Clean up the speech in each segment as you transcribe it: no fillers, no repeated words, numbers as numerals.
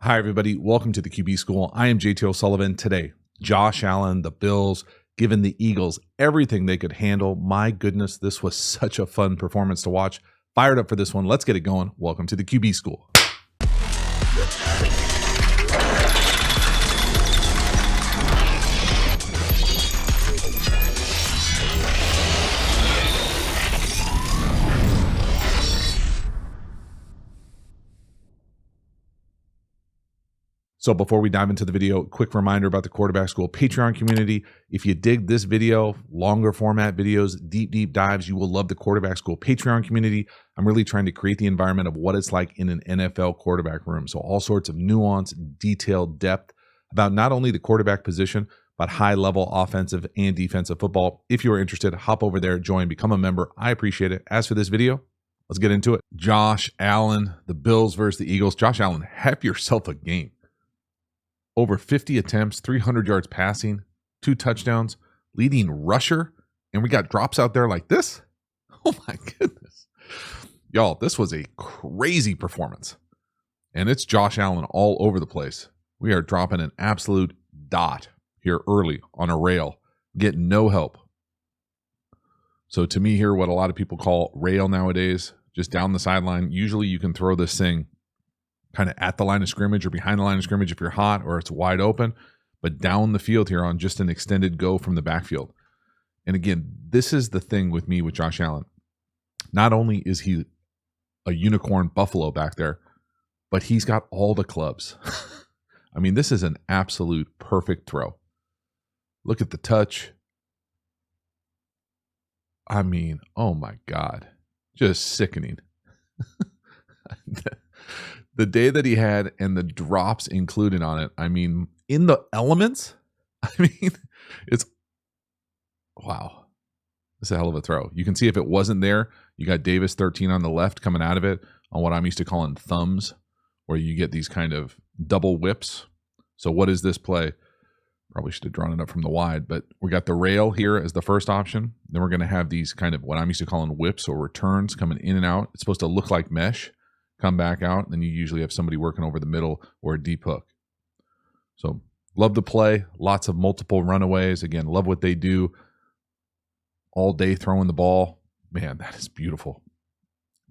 Hi, everybody. Welcome to the QB School. I am JT O'Sullivan. Today, Josh Allen, the Bills, giving the Eagles everything they could handle. My goodness, this was such a fun performance to watch. Fired up for this one. Let's get it going. Welcome to the QB School. So before we dive into the video, quick reminder about the Quarterback School Patreon community. If you dig this video, longer format videos, deep dives, you will love the Quarterback School Patreon community. I'm really trying to create the environment of what it's like in an NFL quarterback room. So all sorts of nuance, detailed depth about not only the quarterback position, but high-level offensive and defensive football. If you are interested, hop over there, join, become a member. I appreciate it. As for this video, let's get into it. Josh Allen, the Bills versus the Eagles. Josh Allen, have yourself a game. Over 50 attempts, 300 yards passing, 2 touchdowns, leading rusher, and we got drops out there like this. Oh my goodness. Y'all, this was a crazy performance. And it's Josh Allen all over the place. We are dropping an absolute dot here early on a rail, getting no help. So to me here, what a lot of people call rail nowadays, just down the sideline, usually you can throw this thing kind of at the line of scrimmage or behind the line of scrimmage if you're hot or it's wide open, but down the field here on just an extended go from the backfield. And again, this is the thing with me with Josh Allen. Not only is he a unicorn buffalo back there, but he's got all the clubs. I mean, this is an absolute perfect throw. Look at the touch. I mean, oh my God, just sickening. The day that he had and the drops included on it, I mean, in the elements, I mean, it's, wow. It's a hell of a throw. You can see if it wasn't there, you got Davis 13 on the left coming out of it on what I'm used to calling thumbs, where you get these kind of double whips. So what is this play? Probably should have drawn it up from the wide, but we got the rail here as the first option. Then we're going to have these kind of what I'm used to calling whips or returns coming in and out. It's supposed to look like mesh. Come back out, and then you usually have somebody working over the middle or a deep hook. So love the play. Lots of multiple runaways. Again, love what they do all day throwing the ball. Man, that is beautiful.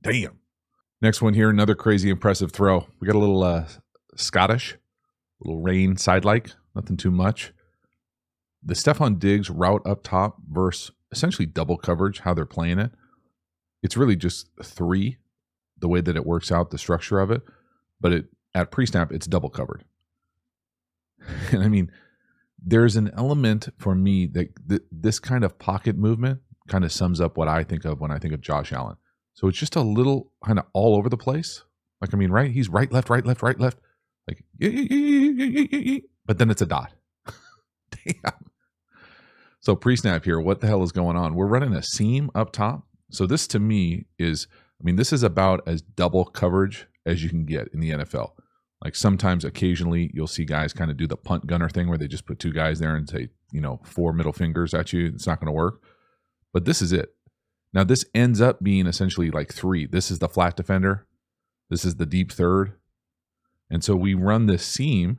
Damn. Next one here, another crazy impressive throw. We got a little Scottish, a little rain side-like, nothing too much. The Stephon Diggs route up top versus essentially double coverage, how they're playing it. It's really just 3. The way that it works out, the structure of it, but at pre-snap, it's double covered. And I mean, there's an element for me that this kind of pocket movement kind of sums up what I think of when I think of Josh Allen. So it's just a little kind of all over the place. Like, I mean, right? He's right, left. Like, but then it's a dot. Damn. So pre-snap here, what the hell is going on? We're running a seam up top. So this to me is, I mean, this is about as double coverage as you can get in the NFL. Like sometimes, occasionally, you'll see guys kind of do the punt gunner thing where they just put 2 guys there and say, 4 middle fingers at you. It's not going to work. But this is it. Now, this ends up being essentially like 3. This is the flat defender. This is the deep third. And so we run this seam,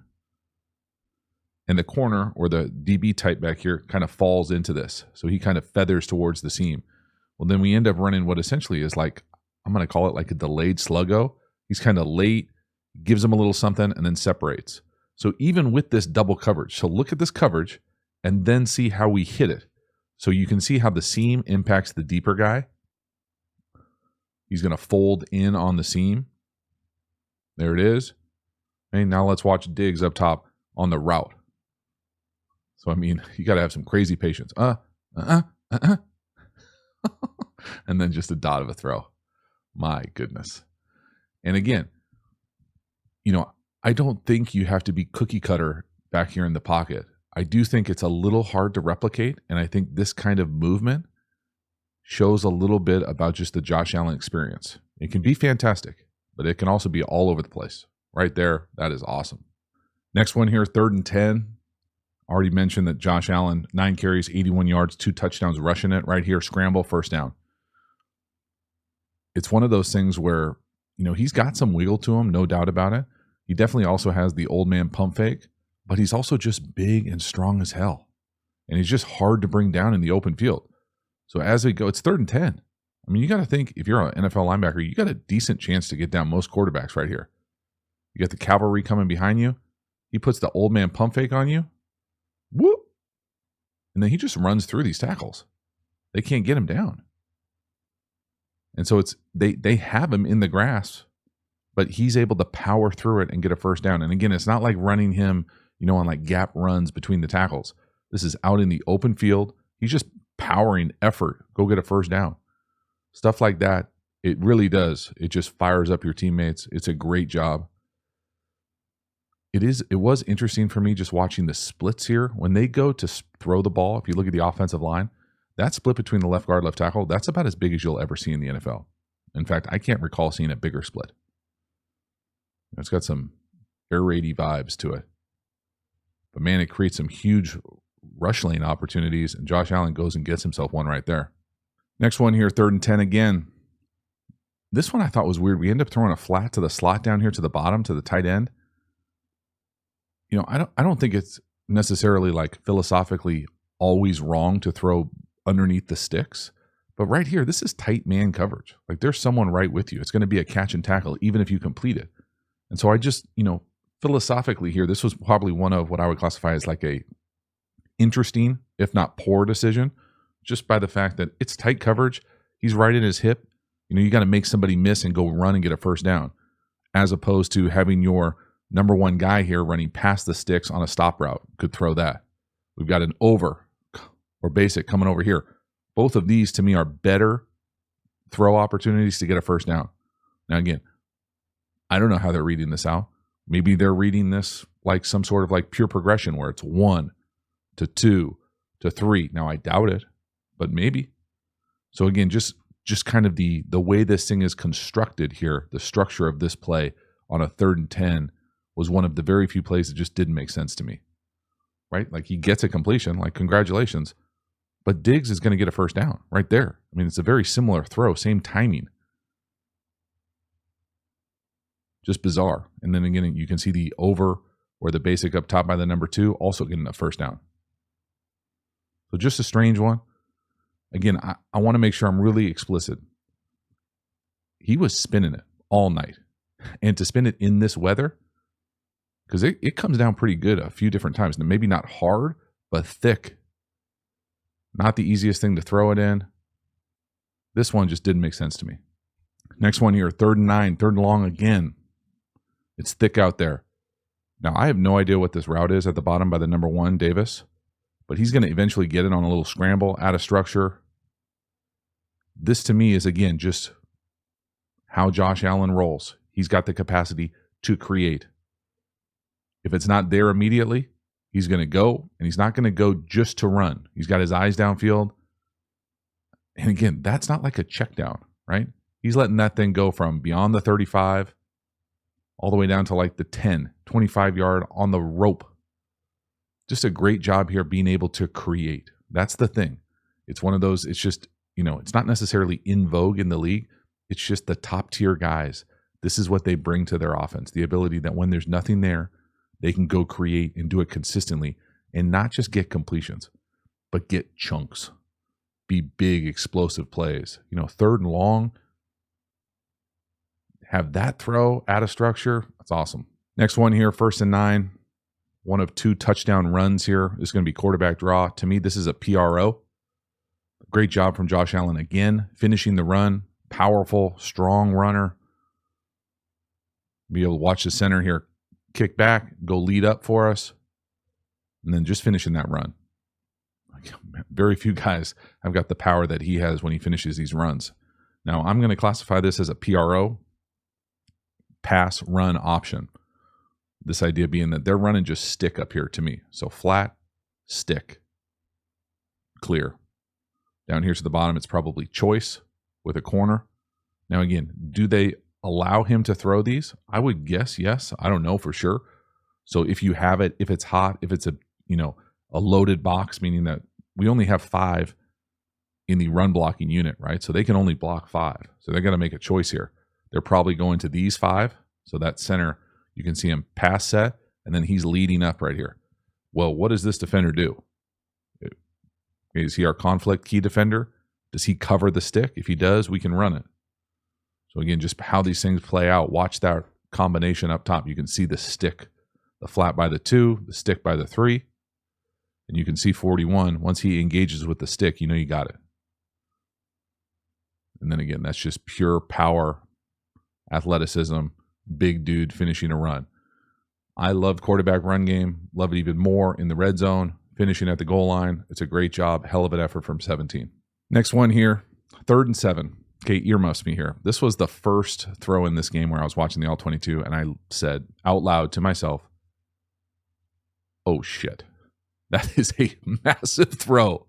and the corner or the DB type back here kind of falls into this. So he kind of feathers towards the seam. Well, then we end up running what essentially is like, I'm going to call it like a delayed sluggo. He's kind of late, gives him a little something, and then separates. So even with this double coverage, so look at this coverage and then see how we hit it. So you can see how the seam impacts the deeper guy. He's going to fold in on the seam. There it is. And now let's watch Diggs up top on the route. So, I mean, you got to have some crazy patience. And then just a dot of a throw. My goodness. And again, I don't think you have to be cookie cutter back here in the pocket. I do think it's a little hard to replicate. And I think this kind of movement shows a little bit about just the Josh Allen experience. It can be fantastic, but it can also be all over the place. Right there, that is awesome. Next one here, 3rd and 10. Already mentioned that Josh Allen, 9 carries, 81 yards, 2 touchdowns rushing it. Right here, scramble, first down. It's one of those things where, he's got some wiggle to him, no doubt about it. He definitely also has the old man pump fake, but he's also just big and strong as hell. And he's just hard to bring down in the open field. So as they go, it's 3rd and 10. I mean, you got to think, if you're an NFL linebacker, you got a decent chance to get down most quarterbacks right here. You got the cavalry coming behind you. He puts the old man pump fake on you. Whoop. And then he just runs through these tackles. They can't get him down. And so it's they have him in the grass, but he's able to power through it and get a first down. And again, it's not like running him, on like gap runs between the tackles. This is out in the open field. He's just powering effort. Go get a first down. Stuff like that, it really does. It just fires up your teammates. It's a great job. It was interesting for me just watching the splits here. When they go to throw the ball, if you look at the offensive line, that split between the left guard, left tackle, that's about as big as you'll ever see in the NFL. In fact, I can't recall seeing a bigger split. It's got some air raidy vibes to it. But man, it creates some huge rush lane opportunities, and Josh Allen goes and gets himself one right there. Next one here, 3rd and 10 again. This one I thought was weird. We end up throwing a flat to the slot down here to the bottom, to the tight end. I don't think it's necessarily like philosophically always wrong to throw underneath the sticks. But right here, this is tight man coverage. Like there's someone right with you. It's going to be a catch and tackle, even if you complete it. And so I just, philosophically here, this was probably one of what I would classify as like a interesting, if not poor decision, just by the fact that it's tight coverage. He's right in his hip. You got to make somebody miss and go run and get a first down, as opposed to having your number one guy here running past the sticks on a stop route. Could throw that. We've got an over or basic coming over here. Both of these to me are better throw opportunities to get a first down. Now again, I don't know how they're reading this out. Maybe they're reading this like some sort of like pure progression where it's 1 to 2 to 3. Now I doubt it, but maybe. So again, just kind of the way this thing is constructed here, the structure of this play on a 3rd and 10 was one of the very few plays that just didn't make sense to me, right? Like he gets a completion, like congratulations, but Diggs is going to get a first down right there. I mean, it's a very similar throw, same timing. Just bizarre. And then again, you can see the over or the basic up top by the number 2 also getting a first down. So just a strange one. Again, I want to make sure I'm really explicit. He was spinning it all night. And to spin it in this weather, because it comes down pretty good a few different times. Now, maybe not hard, but thick. Not the easiest thing to throw it in. This one just didn't make sense to me. Next one here, 3rd and 9, 3rd and long again. It's thick out there. Now, I have no idea what this route is at the bottom by the number 1, Davis. But he's going to eventually get it on a little scramble, out of structure. This to me is, again, just how Josh Allen rolls. He's got the capacity to create. If it's not there immediately, he's going to go, and he's not going to go just to run. He's got his eyes downfield. And again, that's not like a check down, right? He's letting that thing go from beyond the 35 all the way down to like the 10, 25 yard on the rope. Just a great job here being able to create. That's the thing. It's one of those, it's just, it's not necessarily in vogue in the league. It's just the top tier guys. This is what they bring to their offense. The ability that when there's nothing there, they can go create and do it consistently and not just get completions, but get chunks. Be big, explosive plays. 3rd and long, have that throw out of structure. That's awesome. Next one here, 1st and 9. One of 2 touchdown runs here. This is going to be quarterback draw. To me, this is a PRO. Great job from Josh Allen again, finishing the run. Powerful, strong runner. Be able to watch the center here kick back, go lead up for us, and then just finishing that run. Very few guys have got the power that he has when he finishes these runs. Now, I'm going to classify this as a PRO, pass run option. This idea being that they're running just stick up here to me. So flat, stick, clear. Down here to the bottom, it's probably choice with a corner. Now again, do they allow him to throw these? I would guess yes. I don't know for sure. So if you have it, if it's hot, if it's a loaded box, meaning that we only have 5 in the run blocking unit, right? So they can only block 5. So they're going to make a choice here. They're probably going to these 5. So that center, You can see him pass set, and then he's leading up right here. Well, what does this defender do? Is he our conflict key defender? Does he cover the stick? If he does, we can run it. So again, just how these things play out. Watch that combination up top. You can see the stick, the flat by the 2, the stick by the 3. And you can see 41. Once he engages with the stick, you know you got it. And then again, that's just pure power, athleticism, big dude finishing a run. I love quarterback run game. Love it even more in the red zone, finishing at the goal line. It's a great job. Hell of an effort from 17. Next one here, 3rd and 7. Okay, earmuffs me here. This was the first throw in this game where I was watching the All-22, and I said out loud to myself, oh shit, that is a massive throw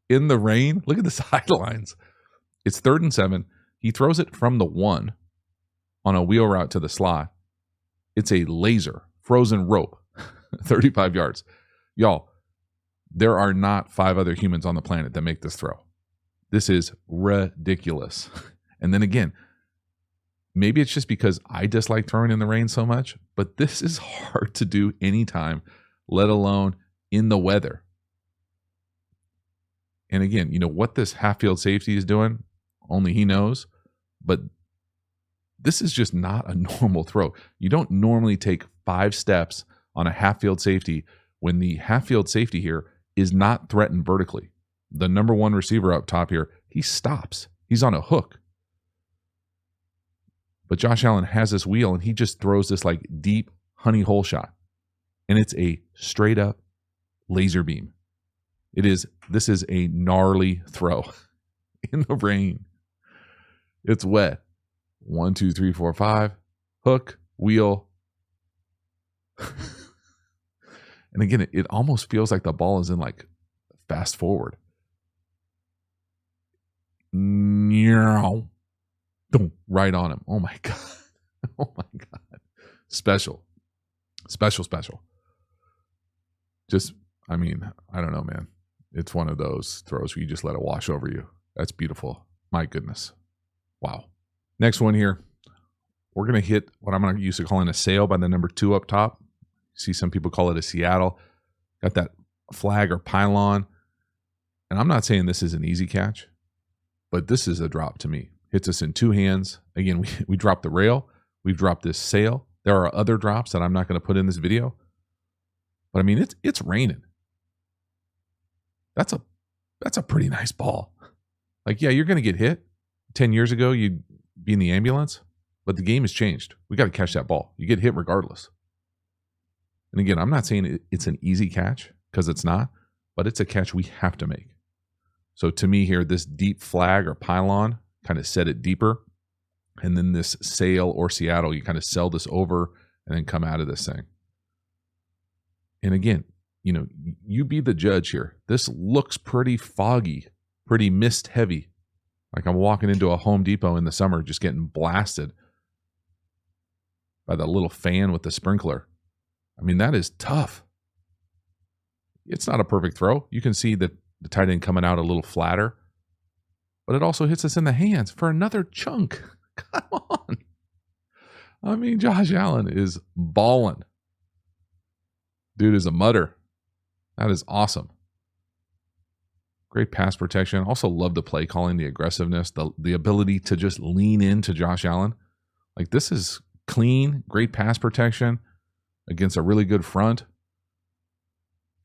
in the rain. Look at the sidelines. It's 3rd and 7. He throws it from the 1 on a wheel route to the slot. It's a laser, frozen rope, 35 yards. Y'all, there are not 5 other humans on the planet that make this throw. This is ridiculous. And then again, maybe it's just because I dislike throwing in the rain so much, but this is hard to do anytime, let alone in the weather. And again, you know what this half-field safety is doing? Only he knows. But this is just not a normal throw. You don't normally take 5 steps on a half-field safety when the half-field safety here is not threatened vertically. The number 1 receiver up top here, he stops. He's on a hook. But Josh Allen has this wheel, and he just throws this like deep honey hole shot. And it's a straight up laser beam. This is a gnarly throw in the rain. It's wet. 1, 2, 3, 4, 5. Hook, wheel. And again, it almost feels like the ball is in like fast forward. Right on him. Oh my God. Oh my God. Special. Just, I mean, I don't know, man. It's one of those throws where you just let it wash over you. That's beautiful. My goodness. Wow. Next one here. We're going to hit what I'm going to used to calling a sail by the number 2 up top. See some people call it a Seattle. Got that flag or pylon. And I'm not saying this is an easy catch, but this is a drop to me. Hits us in 2 hands. Again, we dropped the rail. We've dropped this sail. There are other drops that I'm not going to put in this video. But I mean, it's raining. That's a pretty nice ball. Like, yeah, you're going to get hit. 10 years ago, you'd be in the ambulance. But the game has changed. We got to catch that ball. You get hit regardless. And again, I'm not saying it's an easy catch, because it's not. But it's a catch we have to make. So to me here, this deep flag or pylon kind of set it deeper. And then this sail or Seattle, you kind of sail this over and then come out of this thing. And again, you know, you be the judge here. This looks pretty foggy, pretty mist heavy. Like I'm walking into a Home Depot in the summer just getting blasted by the little fan with the sprinkler. I mean, that is tough. It's not a perfect throw. You can see that the tight end coming out a little flatter, but it also hits us in the hands for another chunk. Come on. I mean, Josh Allen is balling. Dude is a mutter. That is awesome. Great pass protection. Also love the play calling, the aggressiveness, the ability to just lean into Josh Allen. Like this is clean, great pass protection against a really good front.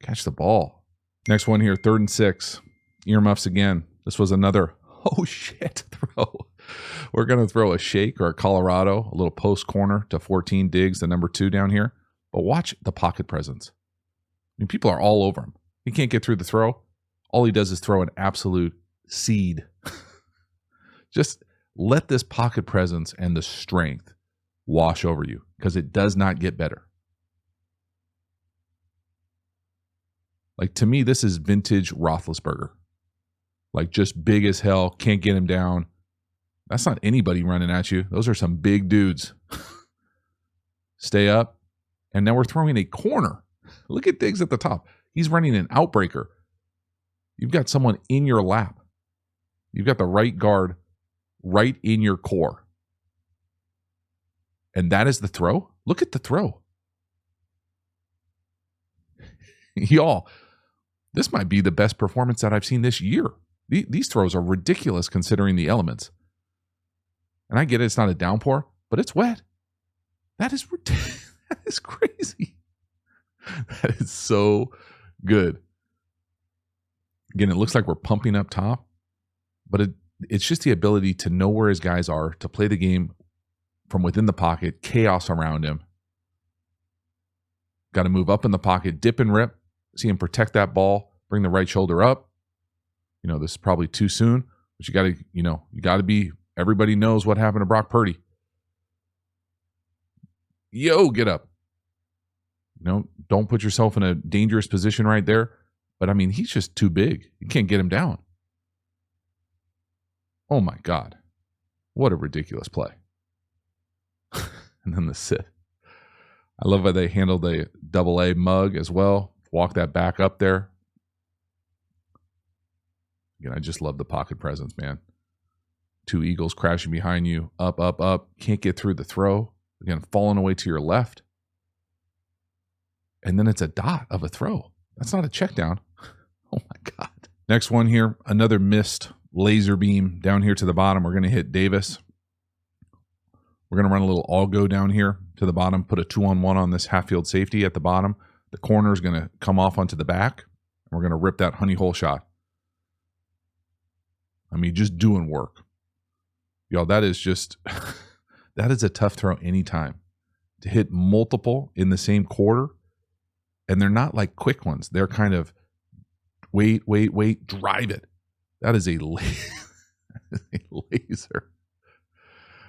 Catch the ball. Next one here, 3rd and 6. Earmuffs again. This was another, oh shit, throw. We're going to throw a shake or a Colorado, a little post corner to 14 Diggs, the number 2 down here. But watch the pocket presence. I mean, people are all over him. He can't get through the throw. All he does is throw an absolute seed. Just let this pocket presence and the strength wash over you, because it does not get better. Like, to me, this is vintage Roethlisberger. Like, just big as hell, can't get him down. That's not anybody running at you. Those are some big dudes. Stay up. And now we're throwing a corner. Look at Diggs at the top. He's running an outbreaker. You've got someone in your lap. You've got the right guard right in your core. And that is the throw. Look at the throw. Y'all, this might be the best performance that I've seen this year. These throws are ridiculous considering the elements. And I get it, it's not a downpour, but it's wet. That is that is crazy. That is so good. Again, it looks like we're pumping up top, but it's just the ability to know where his guys are, to play the game from within the pocket, chaos around him. Got to move up in the pocket, dip and rip, see him protect that ball, bring the right shoulder up. You know, this is probably too soon, but you got to be, everybody knows what happened to Brock Purdy. Yo, get up. Don't put yourself in a dangerous position right there. But, I mean, he's just too big. You can't get him down. Oh, my God. What a ridiculous play. And then the sit. I love how they handled the AA mug as well. Walk that back up there. Again, I just love the pocket presence, man. 2 Eagles crashing behind you. Up, up, up. Can't get through the throw. Again, falling away to your left. And then it's a dot of a throw. That's not a check down. Oh, my God. Next one here, another missed laser beam down here to the bottom. We're going to hit Davis. We're going to run a little all-go down here to the bottom, put a 2-on-1 on this half-field safety at the bottom. The corner is going to come off onto the back. And we're going to rip that honey hole shot. I mean, just doing work. Y'all, that is just, that is a tough throw anytime. To hit multiple in the same quarter, and they're not like quick ones. They're kind of wait, drive it. That is a laser.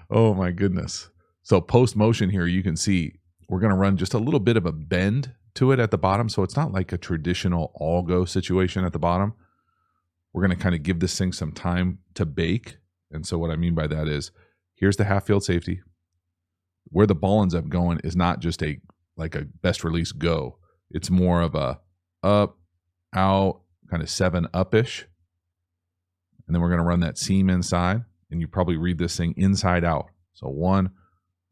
Oh, my goodness. So post motion here, you can see we're going to run just a little bit of a bend to it at the bottom. So it's not like a traditional all-go situation at the bottom. We're going to kind of give this thing some time to bake. And so what I mean by that is, here's the half-field safety. Where the ball ends up going is not just a best release go. It's more of a up, out, kind of 7 up-ish. And then we're going to run that seam inside. And you probably read this thing inside out. So 1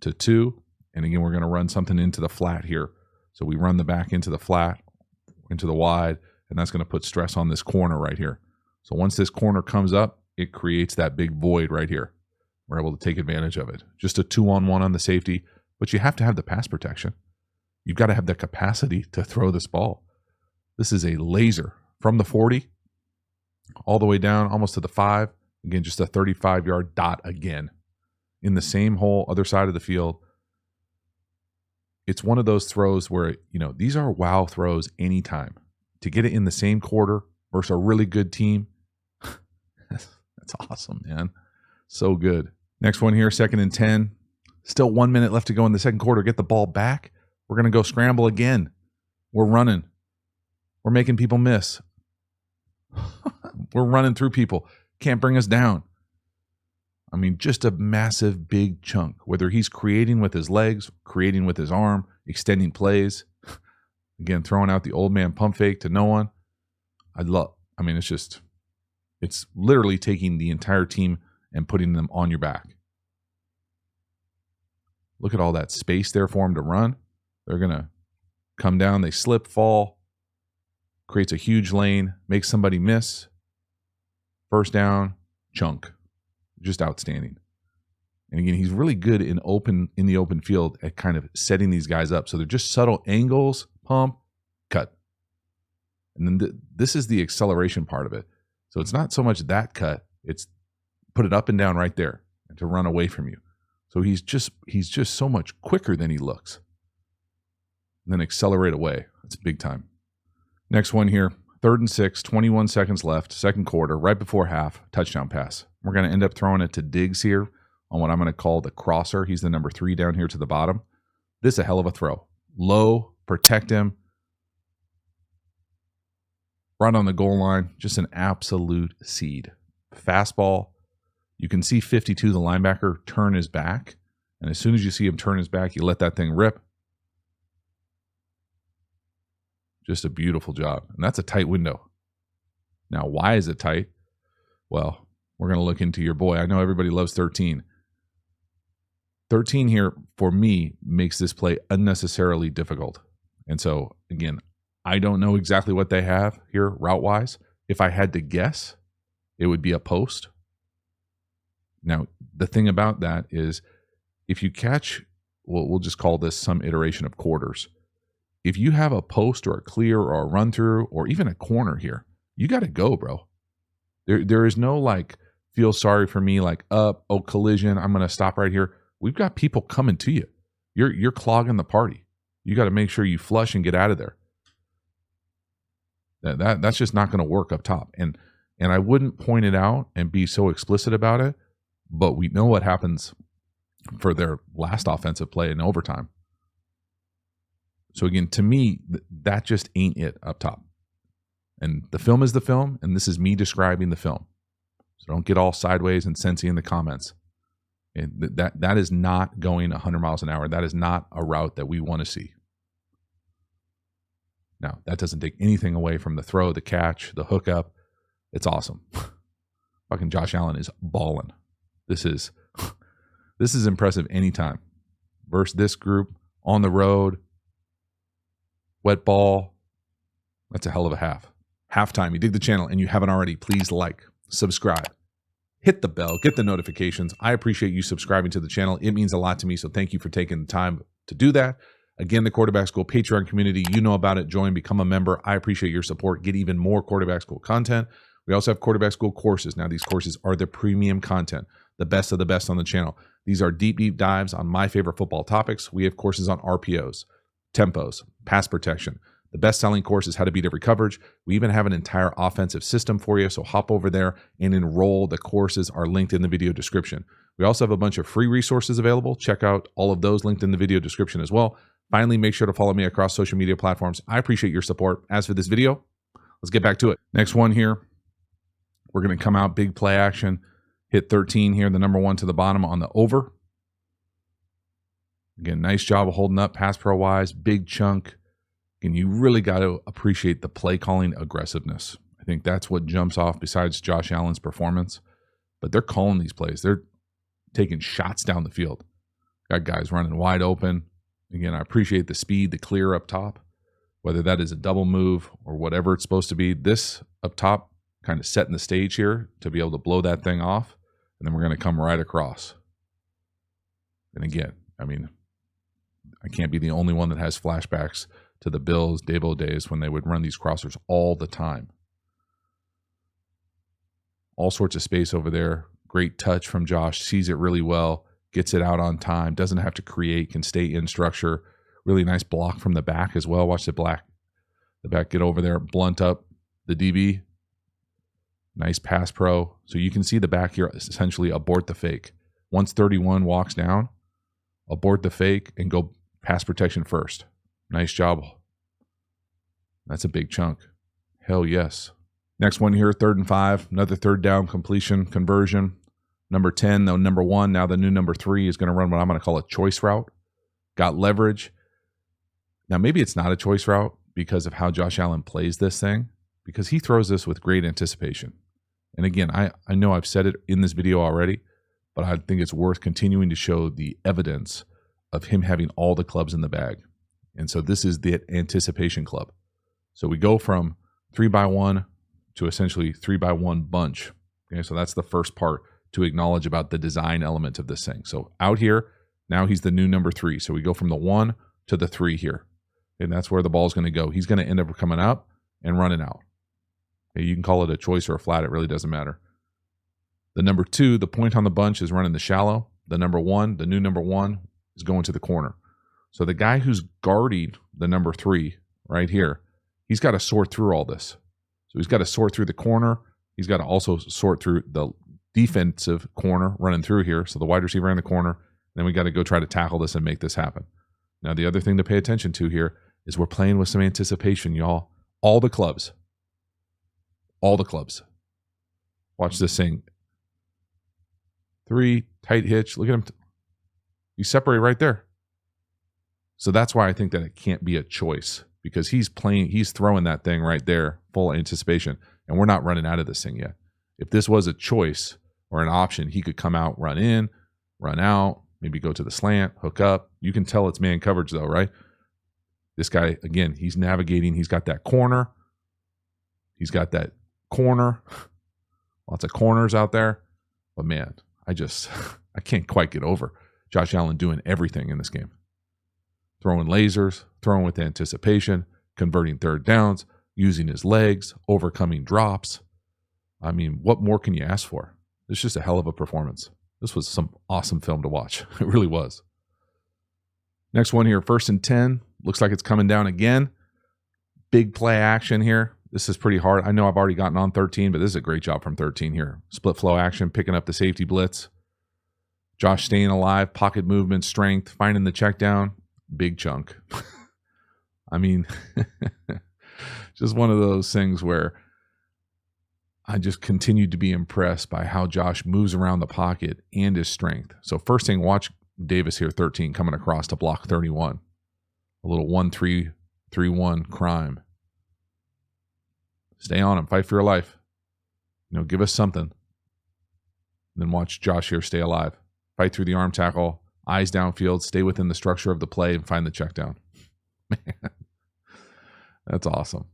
to 2. And again, we're going to run something into the flat here. So we run the back into the flat, into the wide, and that's going to put stress on this corner right here. So once this corner comes up, it creates that big void right here. We're able to take advantage of it. Just a 2-on-1 on the safety, but you have to have the pass protection. You've got to have the capacity to throw this ball. This is a laser from the 40 all the way down, almost to the 5. Again, just a 35-yard dot again in the same hole, other side of the field. It's one of those throws where, these are wow throws anytime. To get it in the same quarter versus a really good team, that's awesome, man. So good. Next one here, 2nd and 10. Still 1 minute left to go in the second quarter. Get the ball back. We're going to go scramble again. We're running. We're making people miss. We're running through people. Can't bring us down. I mean, just a massive, big chunk. Whether he's creating with his legs, creating with his arm, extending plays. Again, throwing out the old man pump fake to no one. It's literally taking the entire team and putting them on your back. Look at all that space there for them to run. They're going to come down. They slip, fall. Creates a huge lane. Makes somebody miss. First down, chunk. Just outstanding. And again, he's really good in the open field at kind of setting these guys up. So they're just subtle angles, pump, cut. And then this is the acceleration part of it. So it's not so much that cut, it's put it up and down right there and to run away from you. So he's just so much quicker than he looks. And then accelerate away. That's big time. Next one here, 3rd and 6, 21 seconds left, second quarter, right before half, touchdown pass. We're going to end up throwing it to Diggs here on what I'm going to call the crosser. He's the number 3 down here to the bottom. This is a hell of a throw. Low, protect him. Right on the goal line, just an absolute seed. Fastball. You can see 52, the linebacker, turn his back. And as soon as you see him turn his back, you let that thing rip. Just a beautiful job. And that's a tight window. Now, why is it tight? Well, we're going to look into your boy. I know everybody loves 13. 13 here for me makes this play unnecessarily difficult. And so again, I don't know exactly what they have here route-wise. If I had to guess, it would be a post. Now, the thing about that is if you catch, well, we'll just call this some iteration of quarters. If you have a post or a clear or a run through or even a corner here, you got to go, bro. There is no like, feel sorry for me, like up, oh, collision, I'm going to stop right here. We've got people coming to you. You're clogging the party. You got to make sure you flush and get out of there. That's just not going to work up top. And I wouldn't point it out and be so explicit about it, but we know what happens for their last offensive play in overtime. So again, to me, that just ain't it up top. And the film is the film, and this is me describing the film. So don't get all sideways and sensey in the comments. And that is not going 100 miles an hour. That is not a route that we want to see. Now, that doesn't take anything away from the throw, the catch, the hookup. It's awesome. Fucking Josh Allen is balling. This is impressive anytime. Versus this group on the road, wet ball. That's a hell of a half. Halftime. You dig the channel and you haven't already, please like, subscribe, hit the bell, get the notifications. I appreciate you subscribing to the channel. It means a lot to me. So thank you for taking the time to do that. Again, the Quarterback School Patreon community, you know about it. Join, become a member. I appreciate your support. Get even more Quarterback School content. We also have Quarterback School courses. Now, these courses are the premium content, the best of the best on the channel. These are deep, deep dives on my favorite football topics. We have courses on RPOs, tempos, pass protection. The best-selling course is how to beat every coverage. We even have an entire offensive system for you, so hop over there and enroll. The courses are linked in the video description. We also have a bunch of free resources available. Check out all of those linked in the video description as well. Finally, make sure to follow me across social media platforms. I appreciate your support. As for this video, let's get back to it. Next one here, we're going to come out big play action, hit 13 here, the number 1 to the bottom on the over. Again, nice job of holding up pass pro wise, big chunk. And you really got to appreciate the play calling aggressiveness. I think that's what jumps off besides Josh Allen's performance. But they're calling these plays. They're taking shots down the field. Got guys running wide open. Again, I appreciate the speed, the clear up top, whether that is a double move or whatever it's supposed to be. This up top kind of setting the stage here to be able to blow that thing off. And then we're going to come right across. And again, I mean, I can't be the only one that has flashbacks to the Bills, Dabo days when they would run these crossers all the time. All sorts of space over there. Great touch from Josh. Sees it really well. Gets it out on time. Doesn't have to create. Can stay in structure. Really nice block from the back as well. Watch the back get over there. Blunt up the DB. Nice pass pro. So you can see the back here essentially abort the fake. Once 31 walks down, abort the fake and go pass protection first. Nice job. That's a big chunk. Hell yes. Next one here, 3rd and 5. Another third down completion conversion. Number 10, though number 1, now the new number 3 is going to run what I'm going to call a choice route. Got leverage. Now maybe it's not a choice route because of how Josh Allen plays this thing, because he throws this with great anticipation. And again, I know I've said it in this video already, but I think it's worth continuing to show the evidence of him having all the clubs in the bag. And so this is the anticipation club. So we go from 3x1 to essentially 3x1 bunch. Okay, so that's the first part to acknowledge about the design element of this thing. So out here, now he's the new number 3. So we go from the 1 to the 3 here. And that's where the ball's going to go. He's going to end up coming up and running out. Okay, you can call it a choice or a flat. It really doesn't matter. The number 2, the point on the bunch, is running the shallow. The number 1, the new number 1, is going to the corner. So the guy who's guarding the number 3 right here, he's got to sort through all this. So he's got to sort through the corner. He's got to also sort through the defensive corner running through here. So the wide receiver in the corner. Then we got to go try to tackle this and make this happen. Now, the other thing to pay attention to here is we're playing with some anticipation, y'all. All the clubs. All the clubs. Watch this thing. 3, tight hitch. Look at him. You separate right there. So that's why I think that it can't be a choice, because he's throwing that thing right there, full anticipation, and we're not running out of this thing yet. If this was a choice or an option, he could come out, run in, run out, maybe go to the slant, hook up. You can tell it's man coverage though, right? This guy, again, he's navigating. He's got that corner. He's got that corner. Lots of corners out there. But man, I can't quite get over Josh Allen doing everything in this game. Throwing lasers, throwing with anticipation, converting third downs, using his legs, overcoming drops. I mean, what more can you ask for? It's just a hell of a performance. This was some awesome film to watch. It really was. Next one here, 1st and 10. Looks like it's coming down again. Big play action here. This is pretty hard. I know I've already gotten on 13, but this is a great job from 13 here. Split flow action, picking up the safety blitz. Josh staying alive, pocket movement, strength, finding the check down. Big chunk. I mean, just one of those things where I just continued to be impressed by how Josh moves around the pocket and his strength. So first thing, watch Davis here, 13, coming across to block 31. A little 1-3-3-1 crime. Stay on him. Fight for your life. Give us something. Then watch Josh here stay alive. Fight through the arm tackle. Eyes downfield. Stay within the structure of the play and find the check down. Man, that's awesome.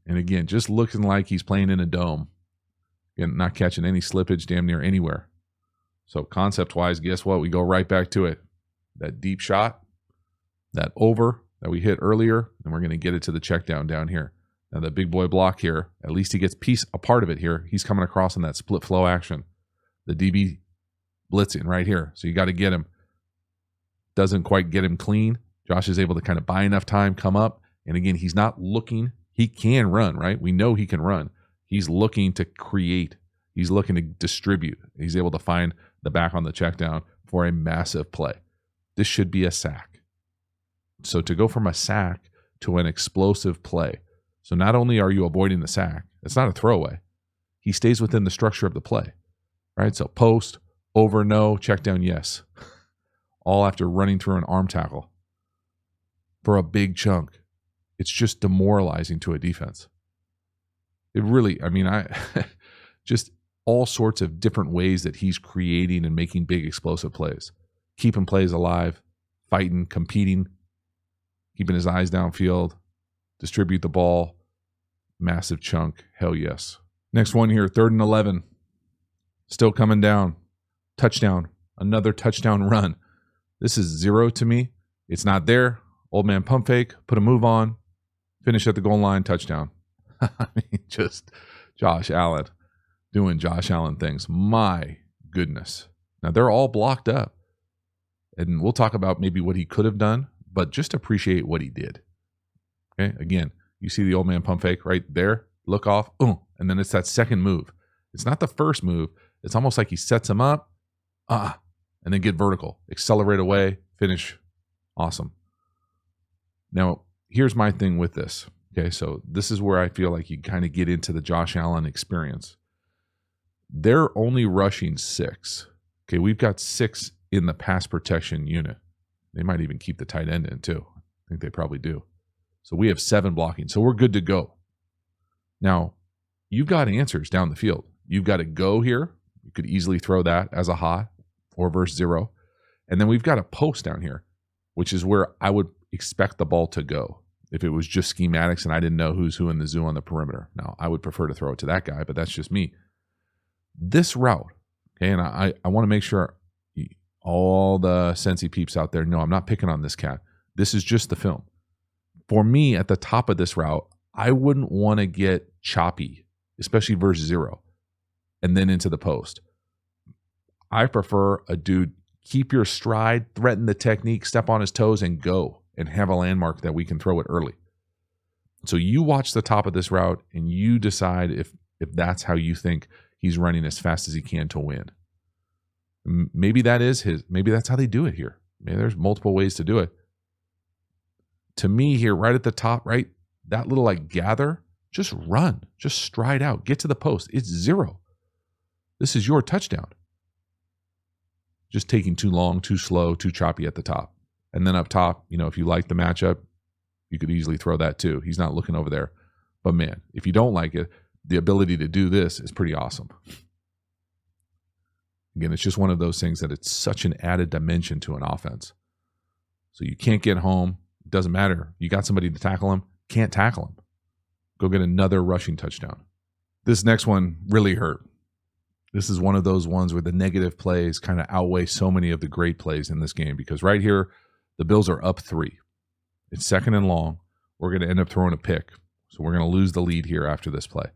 And again, just looking like he's playing in a dome. Again, not catching any slippage damn near anywhere. So concept-wise, guess what? We go right back to it. That deep shot, that over that we hit earlier, and we're going to get it to the check down here. Now the big boy block here, at least he gets a part of it here. He's coming across in that split flow action. The DB blitzing right here. So you got to get him. Doesn't quite get him clean. Josh is able to kind of buy enough time, come up. And again, he's not looking. He can run, right? We know he can run. He's looking to create. He's looking to distribute. He's able to find the back on the check down for a massive play. This should be a sack. So to go from a sack to an explosive play. So not only are you avoiding the sack, it's not a throwaway. He stays within the structure of the play, right? So post, over, no, check down, yes. All after running through an arm tackle for a big chunk. It's just demoralizing to a defense. It really, just all sorts of different ways that he's creating and making big explosive plays. Keeping plays alive, fighting, competing, keeping his eyes downfield, distribute the ball, massive chunk, hell yes. Next one here, 3rd and 11. Still coming down. Touchdown, another touchdown run. This is 0 to me. It's not there. Old man pump fake, put a move on, finish at the goal line, touchdown. Just Josh Allen doing Josh Allen things. My goodness. Now, they're all blocked up. And we'll talk about maybe what he could have done, but just appreciate what he did. Okay, again, you see the old man pump fake right there, look off, and then it's that second move. It's not the first move. It's almost like he sets him up, and then get vertical, accelerate away, finish. Awesome. Now, here's my thing with this. Okay, so this is where I feel like you kind of get into the Josh Allen experience. They're only rushing 6. Okay, we've got 6 in the pass protection unit. They might even keep the tight end in too. I think they probably do. So we have 7 blocking. So we're good to go. Now, you've got answers down the field. You've got a go here. You could easily throw that as a hot or verse 0. And then we've got a post down here, which is where I would expect the ball to go if it was just schematics and I didn't know who's who in the zoo on the perimeter. Now, I would prefer to throw it to that guy, but that's just me. This route, okay, and I want to make sure all the Sensi peeps out there know I'm not picking on this cat. This is just the film. For me, at the top of this route, I wouldn't want to get choppy, especially verse 0, and then into the post. I prefer a dude, keep your stride, threaten the technique, step on his toes, and go, and have a landmark that we can throw it early. So you watch the top of this route, and you decide if that's how you think he's running as fast as he can to win. Maybe that's how they do it here. Maybe there's multiple ways to do it. To me here, right at the top, right, that little like gather, just run, just stride out, get to the post. It's 0. This is your touchdown. Just taking too long, too slow, too choppy at the top. And then up top, if you like the matchup, you could easily throw that too. He's not looking over there. But man, if you don't like it, the ability to do this is pretty awesome. Again, it's just one of those things that it's such an added dimension to an offense. So you can't get home. It doesn't matter. You got somebody to tackle him. Can't tackle him. Go get another rushing touchdown. This next one really hurt. This is one of those ones where the negative plays kind of outweigh so many of the great plays in this game, because right here, the Bills are up 3. It's 2nd and long. We're going to end up throwing a pick. So we're going to lose the lead here after this play.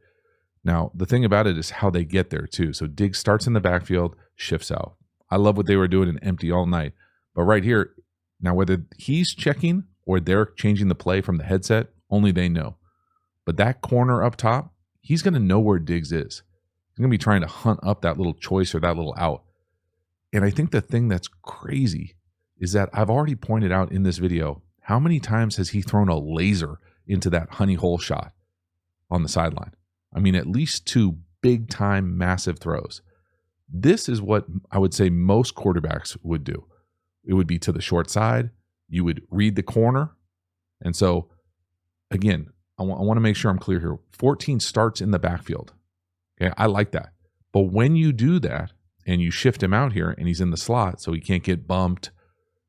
Now, the thing about it is how they get there too. So Diggs starts in the backfield, shifts out. I love what they were doing in empty all night. But right here, now whether he's checking or they're changing the play from the headset, only they know. But that corner up top, he's going to know where Diggs is. He's going to be trying to hunt up that little choice or that little out. And I think the thing that's crazy is that I've already pointed out in this video, how many times has he thrown a laser into that honey hole shot on the sideline? I mean, at least 2 big-time, massive throws. This is what I would say most quarterbacks would do. It would be to the short side. You would read the corner. And so, again, I want to make sure I'm clear here. 14 starts in the backfield. Okay, I like that. But when you do that and you shift him out here and he's in the slot so he can't get bumped,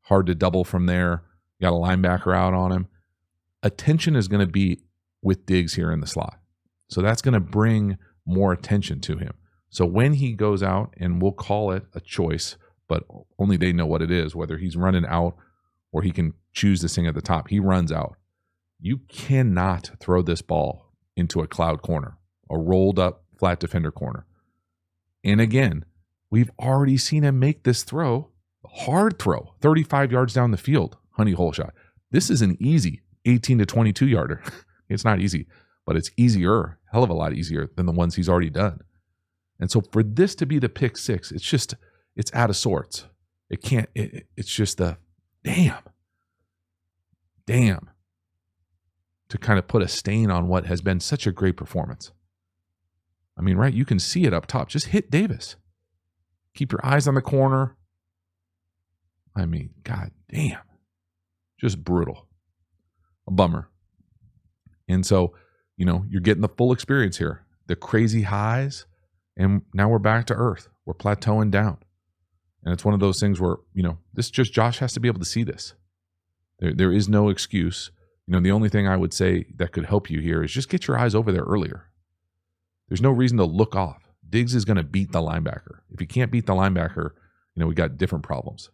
hard to double from there, you got a linebacker out on him, attention is going to be with Diggs here in the slot. So that's going to bring more attention to him. So when he goes out, and we'll call it a choice, but only they know what it is, whether he's running out or he can choose this thing at the top, he runs out. You cannot throw this ball into a cloud corner, a rolled up flat defender corner. And again, we've already seen him make this throw, hard throw, 35 yards down the field, honey hole shot. This is an easy 18 to 22 yarder. It's not easy, but it's easier, hell of a lot easier than the ones he's already done. And so for this to be the pick 6, it's out of sorts. It's just a damn, to kind of put a stain on what has been such a great performance. I mean, right, you can see it up top. Just hit Davis. Keep your eyes on the corner. I mean, god damn. Just brutal. A bummer. And so, you're getting the full experience here. The crazy highs, and now we're back to earth. We're plateauing down. And it's one of those things where, Josh has to be able to see this. There is no excuse. The only thing I would say that could help you here is just get your eyes over there earlier. There's no reason to look off. Diggs is going to beat the linebacker. If he can't beat the linebacker, we got different problems.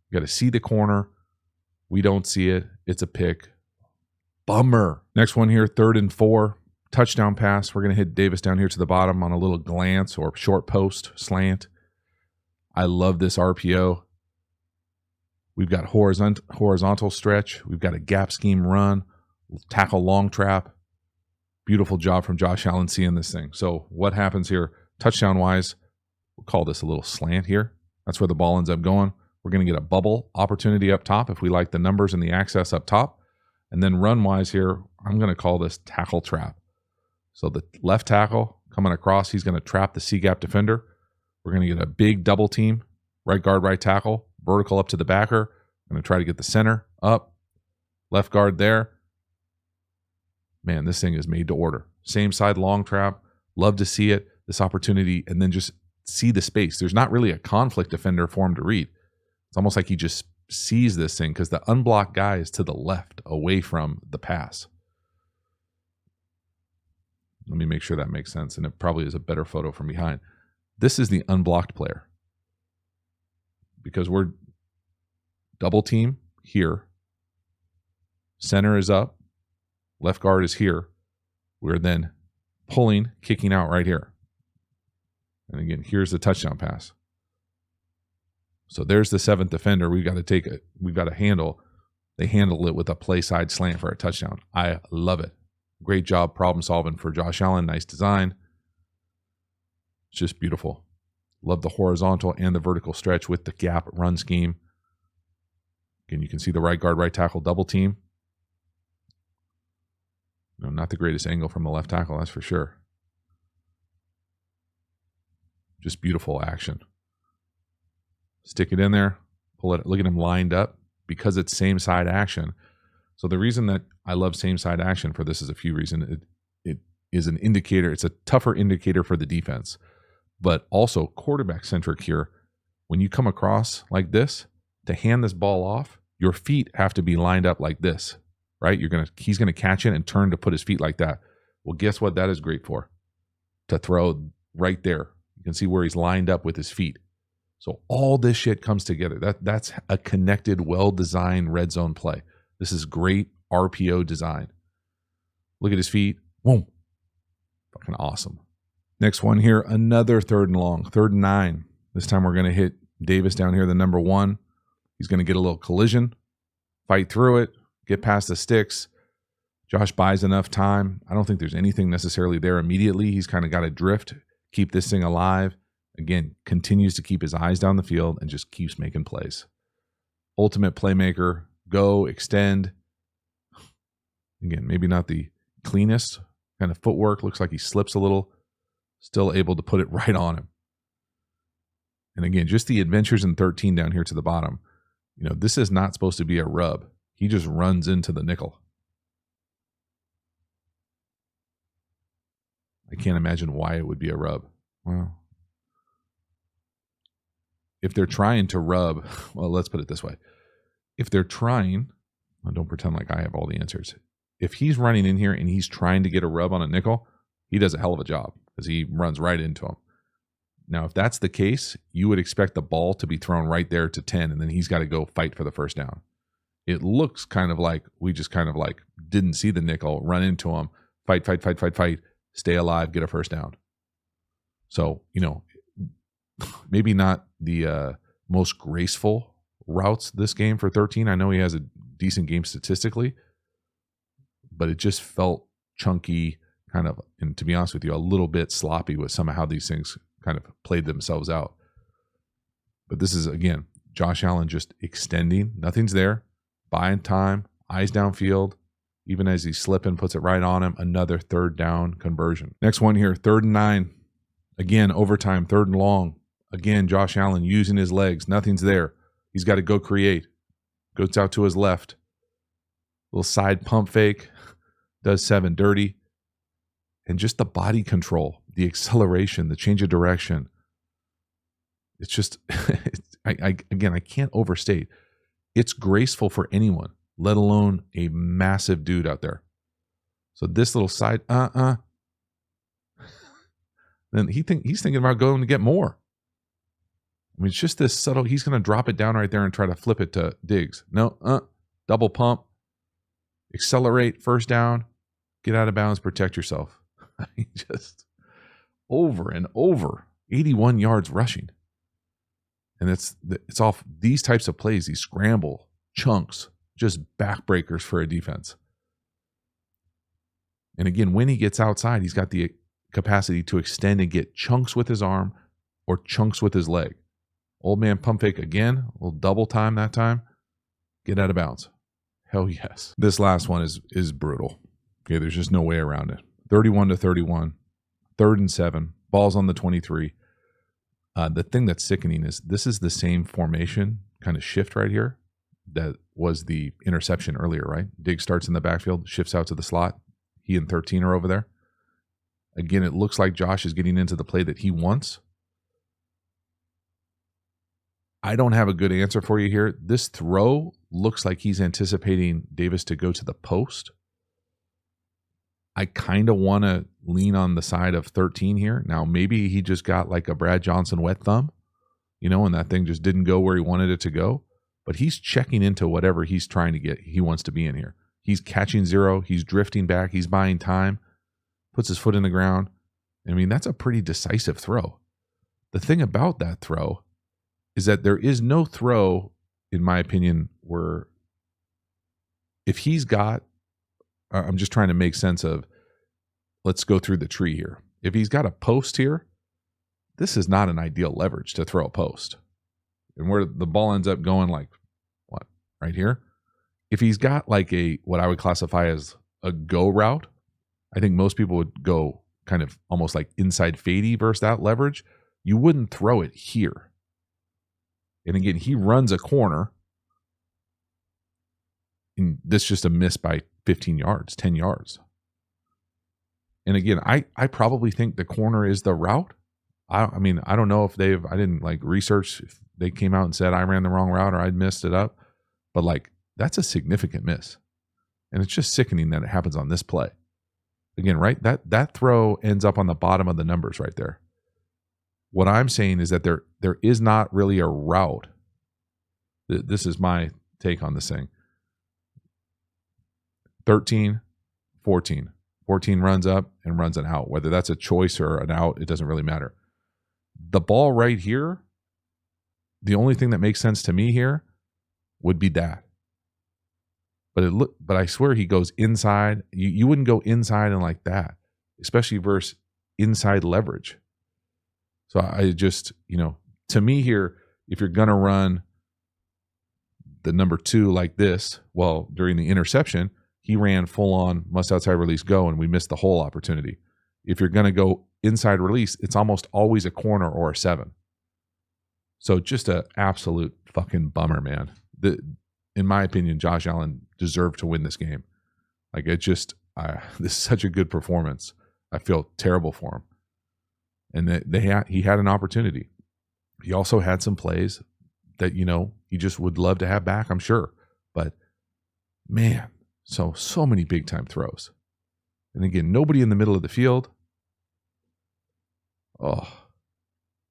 You got to see the corner. We don't see it. It's a pick. Bummer. Next one here, 3rd and 4. Touchdown pass. We're going to hit Davis down here to the bottom on a little glance or short post slant. I love this RPO. We've got horizontal stretch. We've got a gap scheme run, tackle long trap. Beautiful job from Josh Allen seeing this thing. So what happens here, touchdown-wise, we'll call this a little slant here. That's where the ball ends up going. We're going to get a bubble opportunity up top if we like the numbers and the access up top. And then run-wise here, I'm going to call this tackle trap. So the left tackle coming across, he's going to trap the C-gap defender. We're going to get a big double team, right guard, right tackle, vertical up to the backer. I'm going to try to get the center up, left guard there. Man, this thing is made to order. Same side long trap. Love to see it, this opportunity, and then just see the space. There's not really a conflict defender for him to read. It's almost like he just sees this thing because the unblocked guy is to the left away from the pass. Let me make sure that makes sense, and it probably is a better photo from behind. This is the unblocked player because we're double team here. Center is up. Left guard is here. We're then pulling, kicking out right here. And again, here's the touchdown pass. So there's the 7th defender. We've got to handle. They handle it with a play side slant for a touchdown. I love it. Great job problem solving for Josh Allen. Nice design. It's just beautiful. Love the horizontal and the vertical stretch with the gap run scheme. Again, you can see the right guard, right tackle double team. Not the greatest angle from the left tackle, that's for sure. Just beautiful action. Stick it in there, pull it, look at him lined up because it's same side action. So the reason that I love same side action for this is a few reasons. It is an indicator, it's a tougher indicator for the defense. but also quarterback centric here. When you come across like this, to hand this ball off, your feet have to be lined up like this, right? He's gonna catch it and turn to put his feet like that. Well, guess what that is great for? To throw right there. You can see where he's lined up with his feet. So all this shit comes together. That's a connected, well-designed red zone play. This is great RPO design. Look at his feet. Boom. Fucking awesome. Next one here, another 3rd and long, 3rd and 9. This time we're going to hit Davis down here, the number 1. He's going to get a little collision, fight through it, get past the sticks. Josh buys enough time. I don't think there's anything necessarily there immediately. He's kind of got to drift, keep this thing alive. Again, continues to keep his eyes down the field and just keeps making plays. Ultimate playmaker, go, extend. Again, maybe not the cleanest kind of footwork. Looks like he slips a little. Still able to put it right on him. And again, just the adventures in 13 down here to the bottom. This is not supposed to be a rub. He just runs into the nickel. I can't imagine why it would be a rub. Well, if they're trying to rub, well, let's put it this way. If they're trying, well, don't pretend like I have all the answers. If he's running in here and he's trying to get a rub on a nickel, he does a hell of a job because he runs right into him. Now, if that's the case, you would expect the ball to be thrown right there to 10, and then he's got to go fight for the first down. It looks kind of like we just kind of like didn't see the nickel, run into him, fight, stay alive, get a first down. So, maybe not the most graceful routes this game for 13. I know he has a decent game statistically, but it just felt chunky, kind of, and to be honest with you, a little bit sloppy with some of how these things kind of played themselves out. But this is, again, Josh Allen just extending. Nothing's there. Buying time, eyes downfield. Even as he's slipping, puts it right on him. Another 3rd down conversion. Next one here, 3rd and 9. Again, overtime, 3rd and long. Again, Josh Allen using his legs. Nothing's there. He's got to go create. Goes out to his left. Little side pump fake. Does 7 dirty. And just the body control, the acceleration, the change of direction. It's just, I can't overstate. It's graceful for anyone, let alone a massive dude out there. So this little side, then he's thinking about going to get more. I mean, it's just this subtle, he's going to drop it down right there and try to flip it to Diggs. No, double pump, accelerate, first down, get out of bounds, protect yourself. I mean, just over and over, 81 yards rushing. And it's off these types of plays, these scramble chunks, just backbreakers for a defense. And again, when he gets outside, he's got the capacity to extend and get chunks with his arm or chunks with his leg. Old man pump fake again, a little double time that time. Get out of bounds. Hell yes. This last one is brutal. Okay, there's just no way around it. 31-31, 3rd and 7, ball's on the 23. The thing that's sickening is this is the same formation kind of shift right here that was the interception earlier, right? Diggs starts in the backfield, shifts out to the slot. He and 13 are over there. Again, it looks like Josh is getting into the play that he wants. I don't have a good answer for you here. This throw looks like he's anticipating Davis to go to the post. I kind of want to lean on the side of 13 here. Now, maybe he just got like a Brad Johnson wet thumb, and that thing just didn't go where he wanted it to go. But he's checking into whatever he's trying to get. He wants to be in here. He's catching 0. He's drifting back. He's buying time. Puts his foot in the ground. I mean, that's a pretty decisive throw. The thing about that throw is that there is no throw, in my opinion, where if he's got, I'm just trying to make sense of, let's go through the tree here. If he's got a post here, this is not an ideal leverage to throw a post. And where the ball ends up going, like, what, right here? If he's got like what I would classify as a go route, I think most people would go kind of almost like inside fadey versus that leverage. You wouldn't throw it here. And again, he runs a corner. And this is just a miss by 15 yards, 10 yards. And again, I probably think the corner is the route. I mean, I don't know if I didn't like research if they came out and said I ran the wrong route or I messed it up, but like that's a significant miss. And it's just sickening that it happens on this play. Again, right? That throw ends up on the bottom of the numbers right there. What I'm saying is that there is not really a route. This is my take on this thing. 13, 14. 14 runs up and runs an out. Whether that's a choice or an out, it doesn't really matter. The ball right here, the only thing that makes sense to me here would be that. But I swear he goes inside. You wouldn't go inside and like that, especially versus inside leverage. So I just, to me here, if you're going to run the number 2 like this, well, during the interception, he ran full on must outside release go, and we missed the whole opportunity. If you're going to go inside release, it's almost always a corner or a 7. So just an absolute fucking bummer, man. In my opinion, Josh Allen deserved to win this game. Like this is such a good performance. I feel terrible for him. And he had an opportunity. He also had some plays that, he just would love to have back, I'm sure. But man, so many big time throws. And again, nobody in the middle of the field. Oh,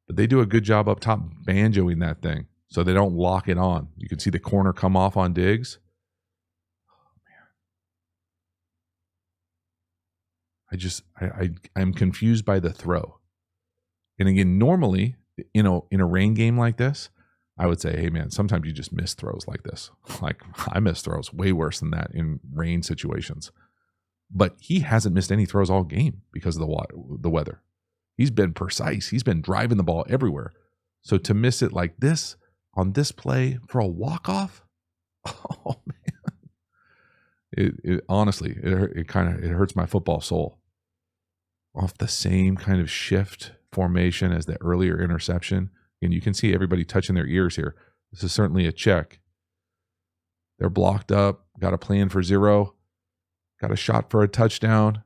but they do a good job up top banjoing that thing so they don't lock it on. You can see the corner come off on Diggs. Oh, man. I'm confused by the throw. And again, normally, in a rain game like this, I would say, hey, man, sometimes you just miss throws like this. Like, I miss throws way worse than that in rain situations. But he hasn't missed any throws all game because of the weather. He's been precise. He's been driving the ball everywhere. So to miss it like this on this play for a walk-off, oh, man. Honestly, it hurts my football soul. Off the same kind of shift formation as the earlier interception. And you can see everybody touching their ears here. This is certainly a check. They're blocked up, got a plan for 0, got a shot for a touchdown.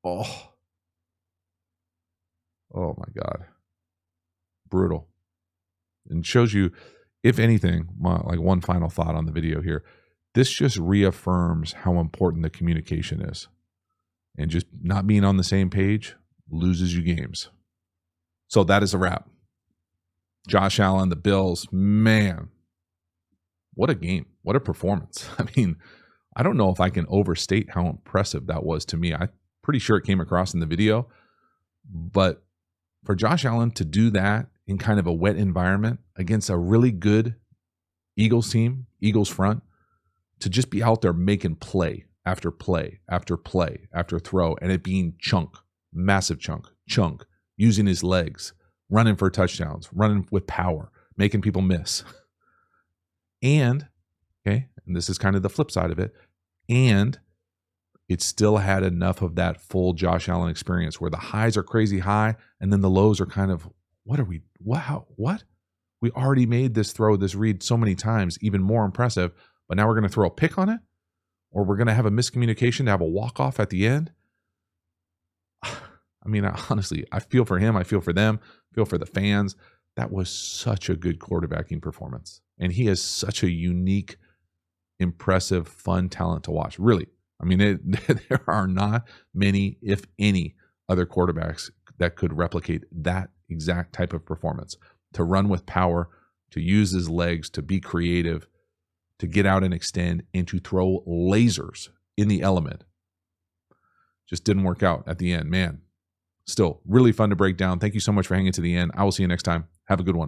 Oh my God. Brutal. And shows you, if anything, like one final thought on the video here. This just reaffirms how important the communication is. And just not being on the same page loses you games. So that is a wrap. Josh Allen, the Bills, man, what a game. What a performance. I mean, I don't know if I can overstate how impressive that was to me. I'm pretty sure it came across in the video. But for Josh Allen to do that in kind of a wet environment against a really good Eagles team, Eagles front, to just be out there making play after play after play after throw, and it being chunk, massive chunk, using his legs, running for touchdowns, running with power, making people miss. And this is kind of the flip side of it, and it still had enough of that full Josh Allen experience where the highs are crazy high and then the lows are kind of, what? We already made this throw, this read so many times, even more impressive, but now we're going to throw a pick on it? Or we're going to have a miscommunication to have a walk-off at the end? I mean, honestly, I feel for him. I feel for them. I feel for the fans. That was such a good quarterbacking performance. And he is such a unique, impressive, fun talent to watch. Really. I mean, there are not many, if any, other quarterbacks that could replicate that exact type of performance. To run with power, to use his legs, to be creative, to get out and extend, and to throw lasers in the element. Just didn't work out at the end, man. Still really fun to break down. Thank you so much for hanging to the end. I will see you next time. Have a good one.